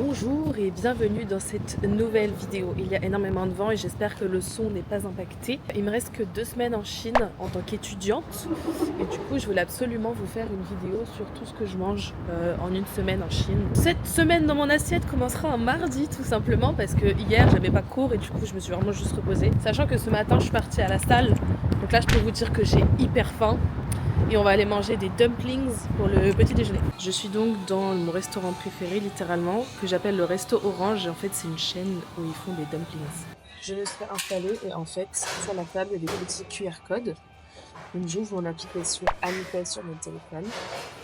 Bonjour et bienvenue dans cette nouvelle vidéo. Il y a énormément de vent et j'espère que le son n'est pas impacté. Il me reste que 2 semaines en Chine en tant qu'étudiante et du coup je voulais absolument vous faire une vidéo sur tout ce que je mange en une semaine en Chine. Cette semaine dans mon assiette commencera un mardi tout simplement parce que hier j'avais pas cours et du coup je me suis vraiment juste reposée. Sachant que ce matin je suis partie à la salle, donc là je peux vous dire que j'ai hyper faim. Et on va aller manger des dumplings pour le petit déjeuner. Je suis donc dans mon restaurant préféré littéralement, que j'appelle le Resto Orange, et en fait c'est une chaîne où ils font des dumplings. Je me suis installée et en fait sur la table il y a des petits QR codes. Donc j'ouvre mon application Alipay sur mon téléphone,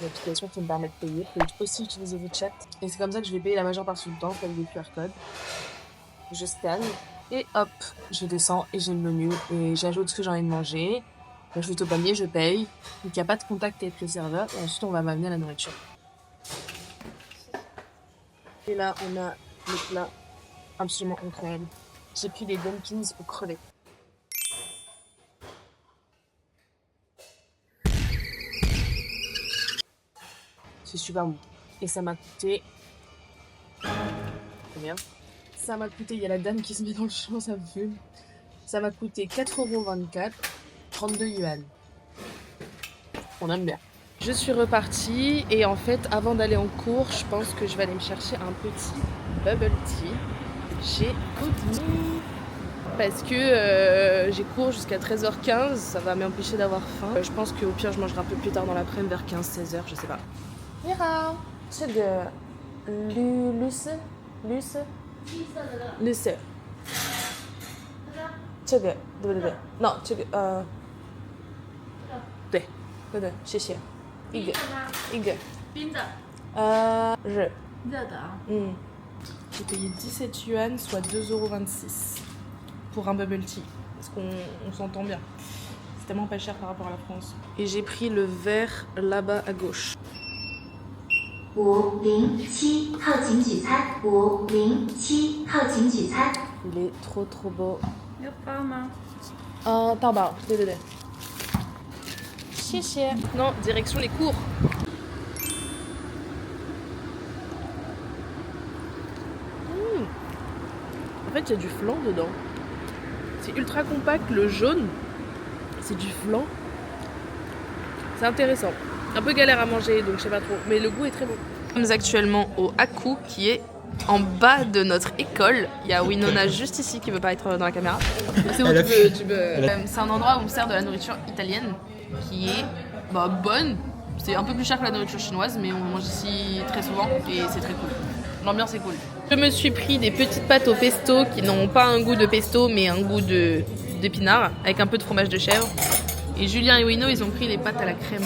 l'application qui me permet de payer. Je peux aussi utiliser WeChat et c'est comme ça que je vais payer la majeure partie du temps avec des QR codes. Je scanne et hop, je descends et j'ai le menu et j'ajoute ce que j'ai envie de manger. Je vais au panier, je paye, donc il n'y a pas de contact avec le serveur et ensuite on va m'amener la nourriture. Et là on a le plat absolument incroyable. J'ai pris des dumplings aux crevettes. C'est super bon. Et ça m'a coûté... Combien ? Ça m'a coûté, il y a la dame qui se met dans le champ, ça me fume. Ça m'a coûté 4,24 €, 32 yuan. On aime bien. Je suis repartie et en fait avant d'aller en cours je pense que je vais aller me chercher un petit bubble tea chez Coty parce que j'ai cours jusqu'à 13h15, ça va m'empêcher d'avoir faim. Je pense qu'au pire je mangerai un peu plus tard dans l'après-midi vers 15-16h, je sais pas. Ni hao, ce que Luce这个对对对 no 这个对对对谢谢一个冰的热热的啊。J'ai payé 17 yuan, soit 2,26 € pour un bubble tea. Parce qu'on s'entend bien. C'est tellement pas cher par rapport à la France. Et j'ai pris le verre là-bas à gauche. 507靠请取餐507靠请取餐 Il est trop beau. 要包吗？大包，对对对。谢谢。Non, direction les cours. En fait, il y a du flan dedans. C'est ultra compact, le jaune, c'est du flan. C'est intéressant. Un peu galère à manger, donc je sais pas trop. Mais le goût est très bon. Nous sommes actuellement au Haku, qui est en bas de notre école. Il y a Winona juste ici qui veut pas être dans la caméra. C'est où tu peux... C'est un endroit où on me sert de la nourriture italienne qui est bonne. C'est un peu plus cher que la nourriture chinoise, mais on mange ici très souvent et c'est très cool. L'ambiance est cool. Je me suis pris des petites pâtes au pesto qui n'ont pas un goût de pesto mais un goût d'épinard avec un peu de fromage de chèvre. Et Julien et Wino, ils ont pris les pâtes à la crème.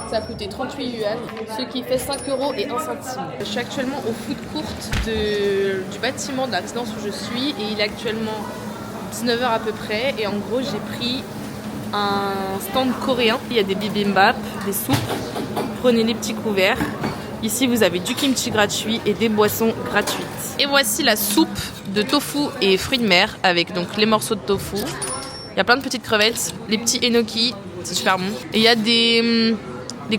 Ça a coûté 38 yuan, ce qui fait 5 € et 1 centime. Je suis actuellement au food court du bâtiment de la résidence où je suis et il est actuellement 19h à peu près. Et en gros, j'ai pris un stand coréen. Il y a des bibimbap, des soupes. Prenez les petits couverts. Ici, vous avez du kimchi gratuit et des boissons gratuites. Et voici la soupe de tofu et fruits de mer avec donc les morceaux de tofu. Il y a plein de petites crevettes, les petits enoki, c'est super bon. Et il y a des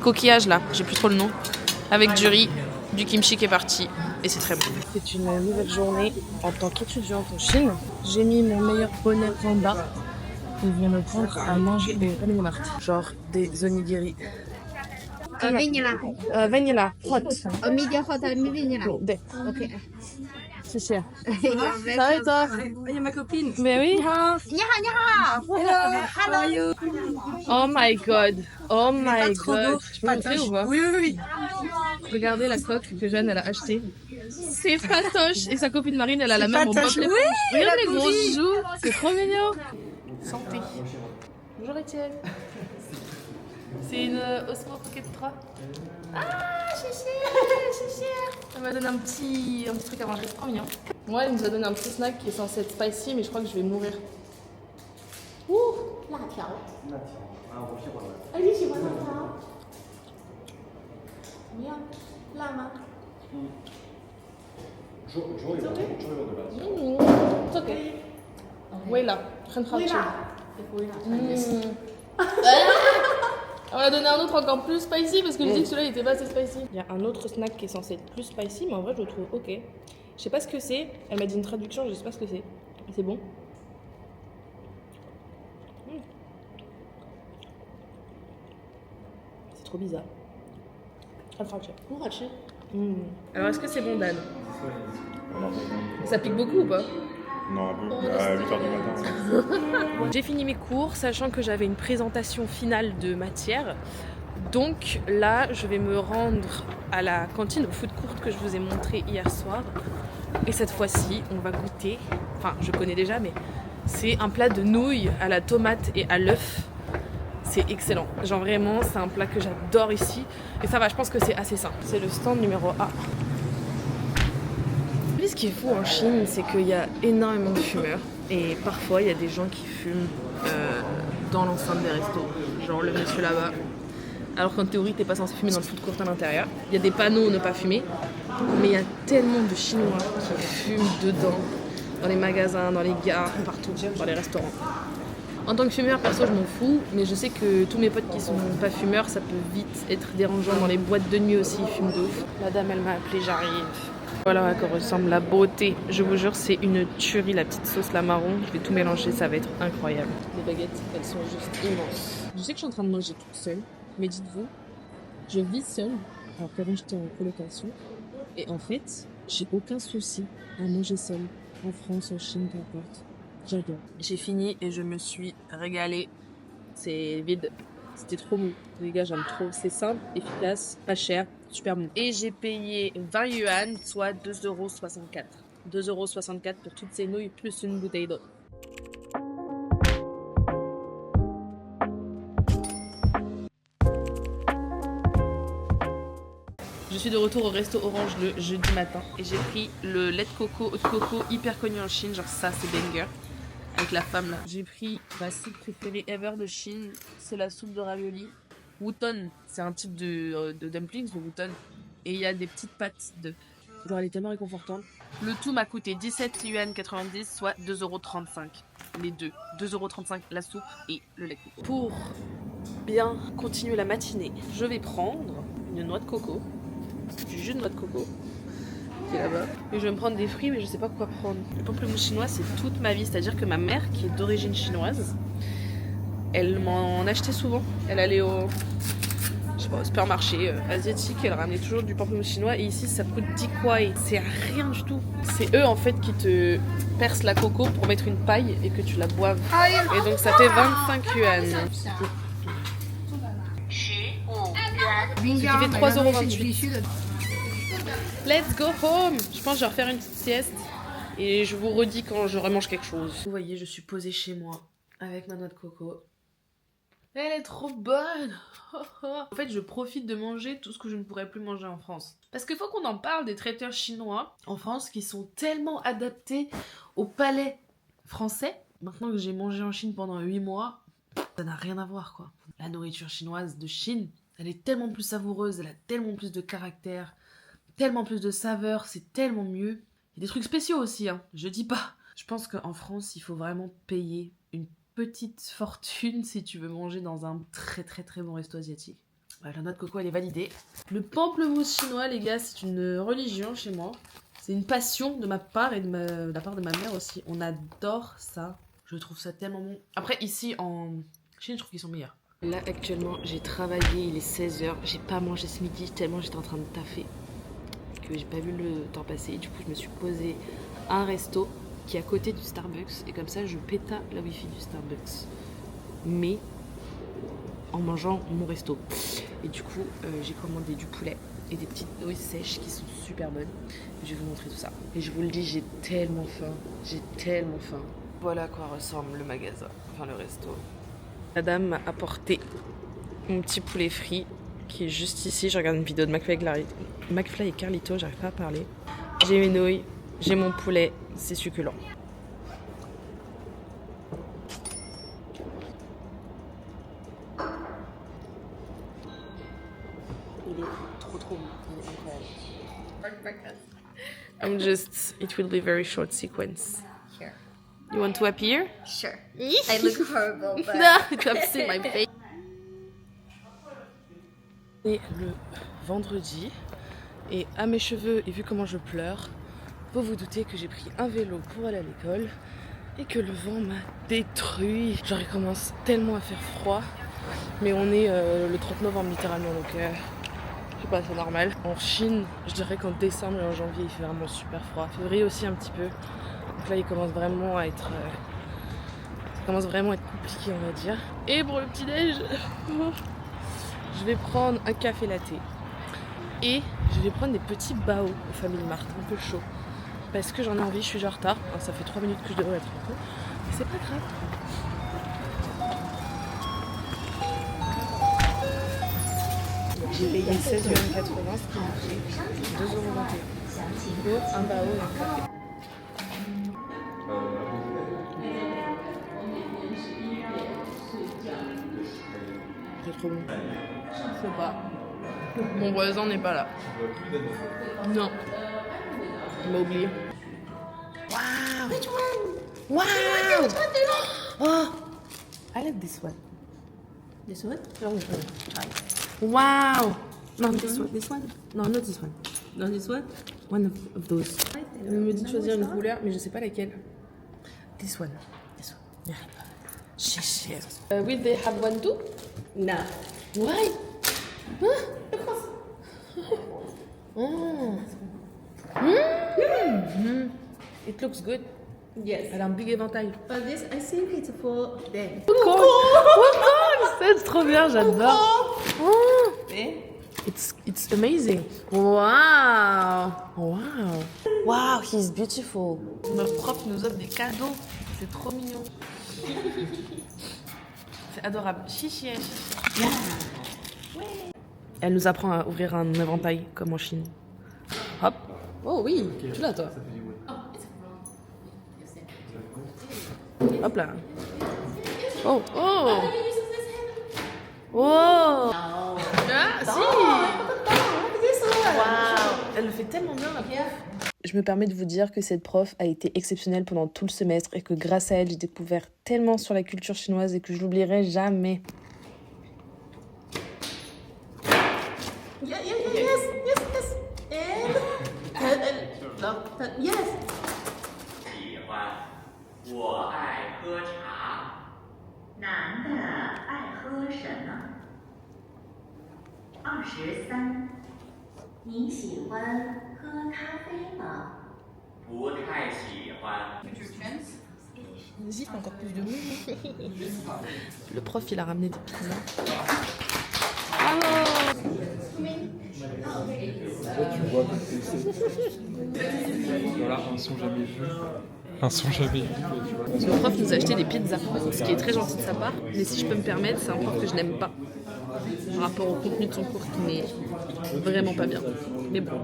coquillages là, j'ai plus trop le nom, avec du riz, du kimchi qui est parti. Et c'est très bon. C'est une nouvelle journée en tant qu'étudiante en Chine. J'ai mis mon meilleur bonnet panda. Je viens me prendre à manger des vanilla genre des onigiri. vanilla Vanilla, hot. medium hot vanilla. 네. Ok. C'est ça va et toi? Il y a ma copine. Mais oui. Ni hao, hello. Oh my god. Oh my god. Je peux montrer ou pas? Oui. Regardez la coque que Jeanne elle a achetée. C'est Fatoche. Et sa copine Marine elle a la même en boîte. Oui, regarde les gros joues. C'est trop mignon. Santé. Bonjour Étienne. C'est une Osmo Pocket 3. Ah, chichi. Elle m'a donné un petit truc à manger, c'est trop mignon. Moi, elle nous a donné un petit snack qui est censé être spicy, mais je crois que je vais mourir. Ouh, 辣条。哎，你喜欢辣条？怎么样？辣吗？It's okay. 微辣，很好吃。微辣。a donné un autre encore plus spicy parce que je dis que celui-là il était pas assez spicy. Il y a un autre snack qui est censé être plus spicy, mais en vrai je le trouve ok. Je sais pas ce que c'est. Elle m'a dit une traduction, je sais pas ce que c'est. C'est bon. C'est trop bizarre. Alors est-ce que c'est bon, Dan? Ça pique beaucoup ou pas? Non, un peu. À 8h du matin. J'ai fini mes cours, sachant que j'avais une présentation finale de matière. Donc là, je vais me rendre à la cantine au food court que je vous ai montré hier soir. Et cette fois-ci, on va goûter, enfin je connais déjà, mais c'est un plat de nouilles à la tomate et à l'œuf. C'est excellent. Genre vraiment, c'est un plat que j'adore ici. Et ça va, je pense que c'est assez simple. C'est le stand numéro A. Ce qui est fou en Chine, c'est qu'il y a énormément de fumeurs. Et parfois, il y a des gens qui fument dans l'enceinte des restos. Genre le monsieur là-bas. Alors qu'en théorie, t'es pas censé fumer dans le food court à l'intérieur. Il y a des panneaux ne pas fumer. Mais il y a tellement de Chinois qui fument dedans. Dans les magasins, dans les gares, partout, dans les restaurants. En tant que fumeur, perso, je m'en fous. Mais je sais que tous mes potes qui sont pas fumeurs, ça peut vite être dérangeant. Dans les boîtes de nuit aussi, ils fument de ouf. La dame, elle m'a appelé, j'arrive. Voilà à quoi ressemble la beauté. Je vous jure, c'est une tuerie, la petite sauce, la marron. Je vais tout mélanger, ça va être incroyable. Les baguettes, elles sont juste immenses. Je sais que je suis en train de manger toute seule, mais dites-vous, je vis seule, alors qu'avant j'étais en colocation. Et en fait, j'ai aucun souci à manger seule. En France, en Chine, peu importe. J'adore. J'ai fini et je me suis régalée. C'est vide. C'était trop bon. Les gars, j'aime trop. C'est simple, efficace, pas cher, super bon. Et j'ai payé 20 yuan, soit 2,64 €. 2,64 € pour toutes ces nouilles, plus une bouteille d'eau. Je suis de retour au resto Orange le jeudi matin et j'ai pris le lait de coco hyper connu en Chine, genre ça c'est banger. Avec la femme là. J'ai pris ma soupe préférée ever de Chine, c'est la soupe de ravioli. Wooton, c'est un type de dumplings, le wooton. Et il y a des petites pâtes de... Genre elle est tellement réconfortante. Le tout m'a coûté 17 yuan 90, soit 2,35 €. Les deux. 2,35 € la soupe et le lait de coco. Pour bien continuer la matinée, je vais prendre une noix de coco. Du jus de noix de coco. Qui est là-bas. Et je vais me prendre des fruits, mais je sais pas quoi prendre. Le pamplemousse chinois, c'est toute ma vie. C'est-à-dire que ma mère, qui est d'origine chinoise, elle m'en achetait souvent. Elle allait au supermarché asiatique, elle ramenait toujours du pamplemousse chinois. Et ici, ça coûte 10 kwai. C'est rien du tout. C'est eux, en fait, qui te percent la coco pour mettre une paille et que tu la boives. Et donc, ça fait 25 yuan. Ce qui fait 3,28 €. Let's go home. Je pense que je vais refaire une petite sieste. Et je vous redis quand je remange quelque chose. Vous voyez, je suis posée chez moi avec ma noix de coco. Elle est trop bonne. En fait, je profite de manger tout ce que je ne pourrais plus manger en France. Parce qu'il faut qu'on en parle des traiteurs chinois en France qui sont tellement adaptés au palais français. Maintenant que j'ai mangé en Chine pendant 8 mois, ça n'a rien à voir quoi. La nourriture chinoise de Chine, elle est tellement plus savoureuse, elle a tellement plus de caractère, tellement plus de saveur, c'est tellement mieux. Il y a des trucs spéciaux aussi, hein, je dis pas. Je pense qu'en France, il faut vraiment payer une petite fortune si tu veux manger dans un très très très bon resto asiatique. Ouais, la noix de coco, elle est validée. Le pamplemousse chinois, les gars, c'est une religion chez moi. C'est une passion de ma part et de la part de ma mère aussi. On adore ça. Je trouve ça tellement bon. Après, ici, en Chine, je trouve qu'ils sont meilleurs. Là, actuellement, j'ai travaillé, il est 16 h. J'ai pas mangé ce midi tellement j'étais en train de taffer. Que j'ai pas vu le temps passer. Du coup, je me suis posée à un resto qui est à côté du Starbucks. Et comme ça, je péta la wifi du Starbucks. Mais en mangeant mon resto. Et du coup, j'ai commandé du poulet et des petites nouilles sèches qui sont super bonnes. Je vais vous montrer tout ça. Et je vous le dis, j'ai tellement faim. J'ai tellement faim. Voilà à quoi ressemble le magasin. Enfin, le resto. La dame m'a apporté mon petit poulet frit qui est juste ici. Je regarde une vidéo de McFly et Carlito, j'arrive pas à parler. J'ai mes nouilles, j'ai mon poulet, c'est succulent. Il est trop bon, il est incroyable. It will be very short sequence. Sure. You want to appear? Sure. I look horrible, but... No, you have seen my face. Et le vendredi, et à mes cheveux et vu comment je pleure, vous vous doutez que j'ai pris un vélo pour aller à l'école et que le vent m'a détruit. Genre il commence tellement à faire froid, mais on est le 30 novembre littéralement, donc je sais pas, c'est normal. En Chine, je dirais qu'en décembre et en janvier il fait vraiment super froid. Février aussi un petit peu. Donc là il commence vraiment à être ça commence vraiment à être compliqué, on va dire. Et pour le petit déj, je vais prendre un café latte et je vais prendre des petits bao au Family Mart, un peu chaud. Parce que j'en ai envie, je suis déjà en retard. Enfin, ça fait 3 minutes que je devrais être en retard. Mais c'est pas grave. J'ai payé 16,80 €, ce qui m'a fait 2,21 € pour un bao et un café. C'est trop bon. Je sais pas. Mon voisin n'est pas là. Non. Il m'a oublié. Wow! Which one? Wow! Oh! I like this one. This one? Wow! No, this one. This one? No, not this one. No, this one? One of those. Il me dit de choisir une couleur, mais je sais pas laquelle. This one. This one. Yeah. Will they have one too? No. Why? Oh. It looks good. Yes. Elle a un big éventail. But this, I think it's for them. C'est trop bien, j'adore. Oh. It's amazing. Wow. Wow. Wow, he's beautiful. Notre prof nous offre des cadeaux. C'est trop mignon. C'est adorable. Chichi, chichi. Elle nous apprend à ouvrir un éventail comme en Chine. Hop. Oh oui, tu l'as toi. Hop là. Oh, oh. Oh. Ah, si. Waouh. Elle le fait tellement bien la prof. Je me permets de vous dire que cette prof a été exceptionnelle pendant tout le semestre et que grâce à elle, j'ai découvert tellement sur la culture chinoise et que je l'oublierai jamais. Yes. And yes. 喜欢，我爱喝茶。男的爱喝什么？23。你喜欢喝咖啡吗？不太喜欢。 Vas-y, encore plus de monde. Le prof, il a ramené des pizzas. Tu vois comme voilà, un son jamais vu. Un son jamais vu. Le prof nous a acheté des pizzas, ce qui est très gentil de sa part. Mais si je peux me permettre, c'est un prof que je n'aime pas. Par rapport au contenu de son cours qui n'est vraiment pas bien. Mais bon.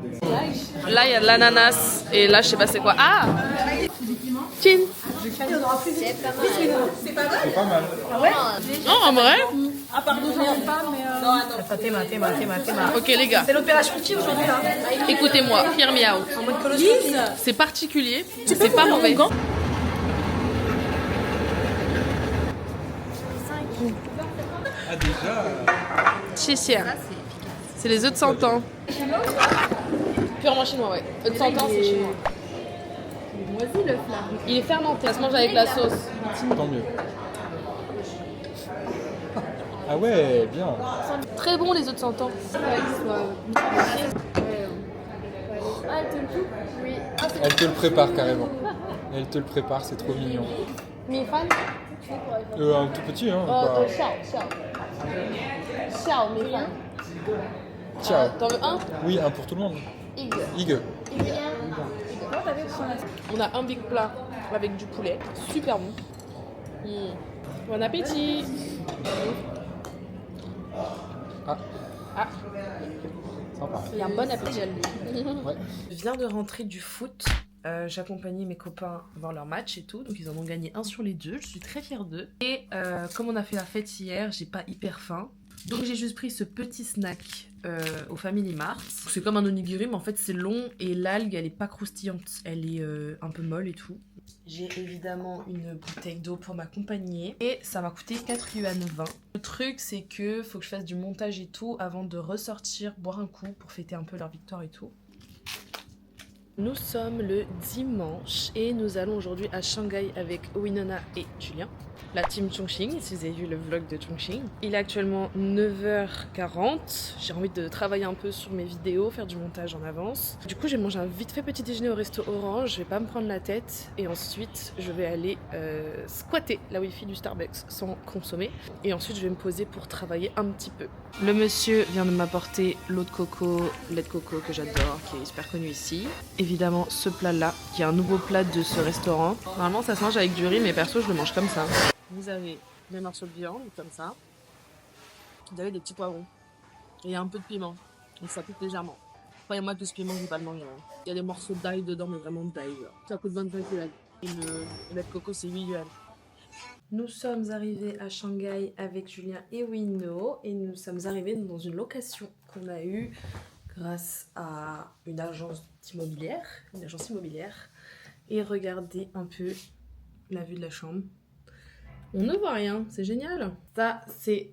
Là, il y a de l'ananas. Et là, je sais pas c'est quoi. Ah! Chin! C'est pas mal. Non, en vrai? Ah, pardon, je n'aime pas, mais. Non, attends. Ok, les gars. C'est l'opération qui aujourd'hui, là. Écoutez-moi, hear me out. C'est particulier, c'est pas mauvais. Ah déjà Chichia. C'est les œufs de 100 ans. Purement chinois, ouais. Œufs de 100 ans, c'est chinois. Moisi l'œuf là. Il est fermenté, ça se mange avec la sauce. Tant mieux. Ah ouais, bien. Très bon les œufs de 100 ans. Elle te le prépare carrément. Elle te le prépare, c'est trop mignon. Mi fan? Un tout petit, hein. pas- Xiao, mi fan. Ciao. T'en veux un? Oui, un pour tout le monde. Ig. Ig. On a un big plat avec du poulet. Super bon. Bon appétit. Ah, Ah, sympa. il y a un bon appétit. Ouais. Je viens de rentrer du foot. J'accompagnais mes copains voir leur match et tout, donc ils en ont gagné un sur les deux, je suis très fière d'eux. Et comme on a fait la fête hier, j'ai pas hyper faim, donc j'ai juste pris ce petit snack au Family Mart. C'est comme un onigiri, mais en fait c'est long et l'algue elle est pas croustillante, elle est un peu molle et tout. J'ai évidemment une bouteille d'eau pour m'accompagner. Et ça m'a coûté 4 yuan 20. Le truc, c'est que faut que je fasse du montage et tout avant de ressortir, boire un coup pour fêter un peu leur victoire et tout. Nous sommes le dimanche et nous allons aujourd'hui à Shanghai avec Winona et Julien. La team Chongqing, si vous avez vu le vlog de Chongqing. Il est actuellement 9h40. J'ai envie de travailler un peu sur mes vidéos, faire du montage en avance. Du coup, j'ai mangé un vite fait petit déjeuner au resto Orange. Je vais pas me prendre la tête. Et ensuite, je vais aller squatter la wifi du Starbucks sans consommer. Et ensuite, je vais me poser pour travailler un petit peu. Le monsieur vient de m'apporter l'eau de coco, lait de coco que j'adore, qui est super connu ici. Évidemment, ce plat-là, qui est un nouveau plat de ce restaurant. Normalement, ça se mange avec du riz, mais perso, je le mange comme ça. Vous avez des morceaux de viande, comme ça. Vous avez des petits poivrons. Et un peu de piment. Et ça pique légèrement. Croyez-moi que ce piment, je vais pas le manger. Il y a des morceaux d'ail dedans, mais vraiment d'ail. Ça coûte 25 yuan. Et le lait de coco, c'est 8 yuan. Nous sommes arrivés à Shanghai avec Julien et Wino. Et nous sommes arrivés dans une location qu'on a eue grâce à une agence immobilière. Et regardez un peu la vue de la chambre. On ne voit rien, c'est génial. Ça, c'est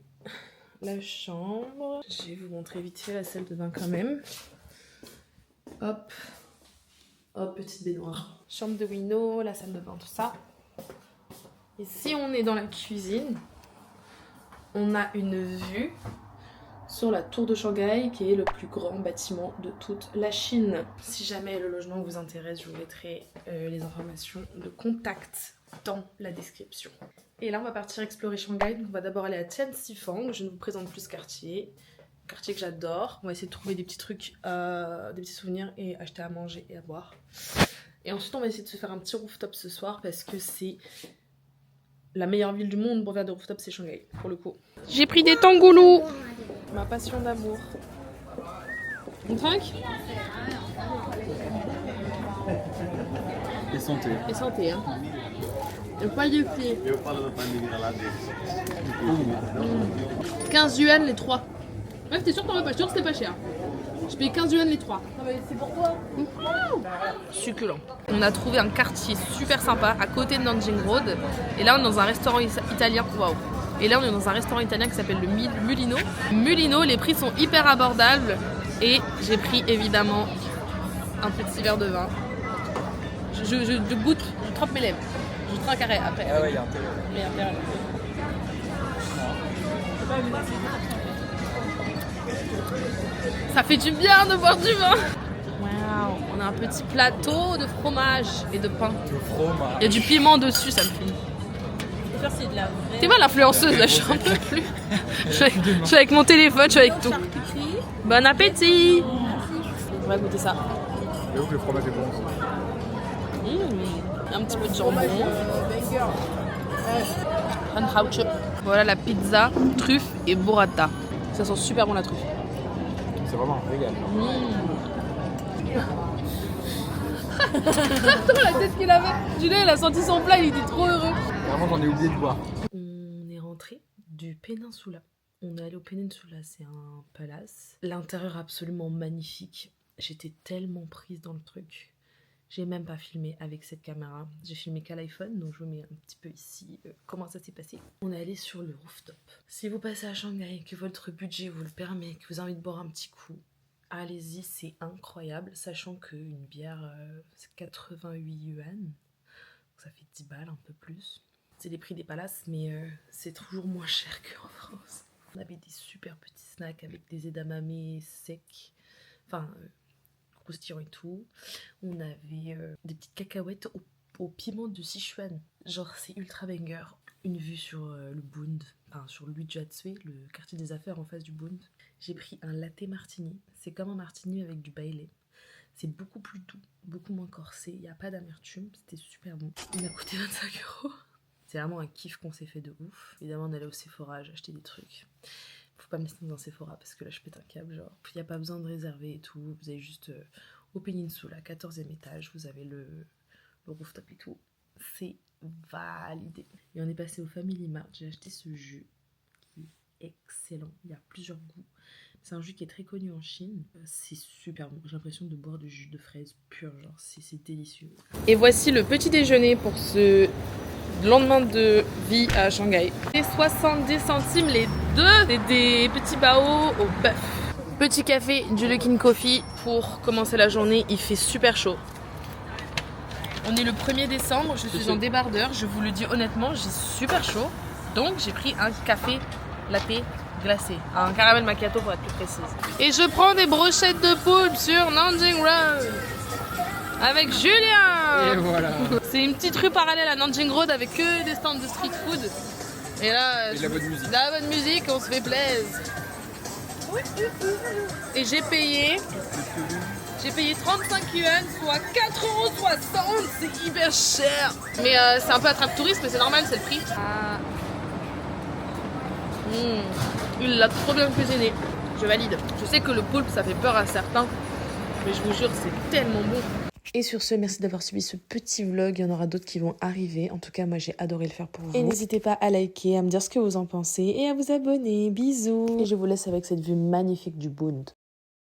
la chambre. Je vais vous montrer vite fait la salle de bain quand même. Hop. Hop, petite baignoire. Chambre de Wino, la salle de bain, tout ça. Et si on est dans la cuisine, on a une vue sur la tour de Shanghai, qui est le plus grand bâtiment de toute la Chine. Si jamais le logement vous intéresse, je vous mettrai les informations de contact dans la description. Et là, on va partir explorer Shanghai. Donc, on va d'abord aller à Tianxifang. Je ne vous présente plus ce quartier. Quartier que j'adore. On va essayer de trouver des petits trucs, des petits souvenirs et acheter à manger et à boire. Et ensuite, on va essayer de se faire un petit rooftop ce soir parce que c'est la meilleure ville du monde pour faire des rooftops, c'est Shanghai, pour le coup. J'ai pris des tangoulous. Ma passion d'amour. On trinque ? Et santé. Et santé, hein. Le poil de pied. 15 yuan les 3. Meuf, t'es sûr que t'en veux pas? Je suis sûre que c'était pas cher. Je paye 15 yuan les 3. Non mais c'est pour toi. Succulent. On a trouvé un quartier super sympa à côté de Nanjing Road. Et là on est dans un restaurant italien. Waouh. Et là on est dans un restaurant italien qui s'appelle le Mulino. Mulino, les prix sont hyper abordables. Et j'ai pris évidemment un petit verre de vin. Je goûte, je trempe mes lèvres. Je trinque après. Ah ouais, il y a intérêt. Il y a intérêt. Ça fait du bien de boire du vin. Waouh, on a un petit plateau de fromage et de pain. Le fromage. Il y a du piment dessus, ça me fait. C'est de la vraie. T'es mal l'influenceuse là, je suis un peu plus. Je suis avec mon téléphone, je suis avec tout. Bon appétit. On va goûter ça. J'avoue que le fromage est bon. Un petit peu de jambon. Voilà la pizza, truffe et burrata. Ça sent super bon la truffe. C'est vraiment un régal. Attends la tête qu'il avait. Julien il a senti son plat, il était trop heureux. Vraiment j'en ai oublié de boire. On est rentré du Peninsula. On est allé au Peninsula, c'est un palace. L'intérieur absolument magnifique. J'étais tellement prise dans le truc. J'ai même pas filmé avec cette caméra. J'ai filmé qu'à l'iPhone, donc je vous mets un petit peu ici comment ça s'est passé. On est allé sur le rooftop. Si vous passez à Shanghai, que votre budget vous le permet, que vous avez envie de boire un petit coup, allez-y, c'est incroyable. Sachant qu'une bière, c'est 88 yuan. Donc ça fait 10 balles, un peu plus. C'est les prix des palaces, mais c'est toujours moins cher qu'en France. On avait des super petits snacks avec des edamame secs. Enfin... croustillant et tout. On avait des petites cacahuètes au piment de Sichuan. Genre c'est ultra banger. Une vue sur le Bund, enfin sur Lujiazui, le quartier des affaires en face du Bund. J'ai pris un latte martini. C'est comme un martini avec du bailey. C'est beaucoup plus doux, beaucoup moins corsé. Il n'y a pas d'amertume. C'était super bon. Il m'a coûté 25 €. C'est vraiment un kiff qu'on s'est fait de ouf. Évidemment on allait au Sephora, j'ai acheté des trucs. Faut pas me laisser dans un Sephora parce que là je pète un câble, genre il n'y a pas besoin de réserver et tout, vous avez juste au Peninsula, 14e étage, vous avez le rooftop et tout, c'est validé. Et on est passé au Family Mart, j'ai acheté ce jus qui est excellent, il y a plusieurs goûts, C'est un jus qui est très connu en Chine. C'est super bon. J'ai l'impression de boire du jus de fraise pur. Genre, c'est délicieux. Et voici le petit déjeuner pour ce lendemain de vie à Shanghai. Et 70 centimes les deux. C'est des petits bao au bœuf. Petit café du Luckin Coffee pour commencer la journée. Il fait super chaud. On est le 1er décembre. Je suis en débardeur. Je vous le dis honnêtement, j'ai super chaud. Donc j'ai pris un café latte glacé, un caramel macchiato pour être plus précise. Et je prends des brochettes de poulpe sur Nanjing Road avec Julien. Et voilà. C'est une petite rue parallèle à Nanjing Road avec que des stands de street food. Et là, Et la bonne musique. La bonne musique, on se fait plaisir. Et j'ai payé 35 yuan, soit 4,60 €. C'est hyper cher. Mais c'est un peu attrape-touriste, mais c'est normal, c'est le prix. Ah. Il l'a trop bien cuisiné, je valide. Je sais que le poulpe ça fait peur à certains, mais je vous jure c'est tellement bon. Et sur ce, merci d'avoir suivi ce petit vlog, il y en aura d'autres qui vont arriver. En tout cas moi j'ai adoré le faire pour vous. Et n'hésitez pas à liker, à me dire ce que vous en pensez et à vous abonner. Bisous. Et je vous laisse avec cette vue magnifique du Bund.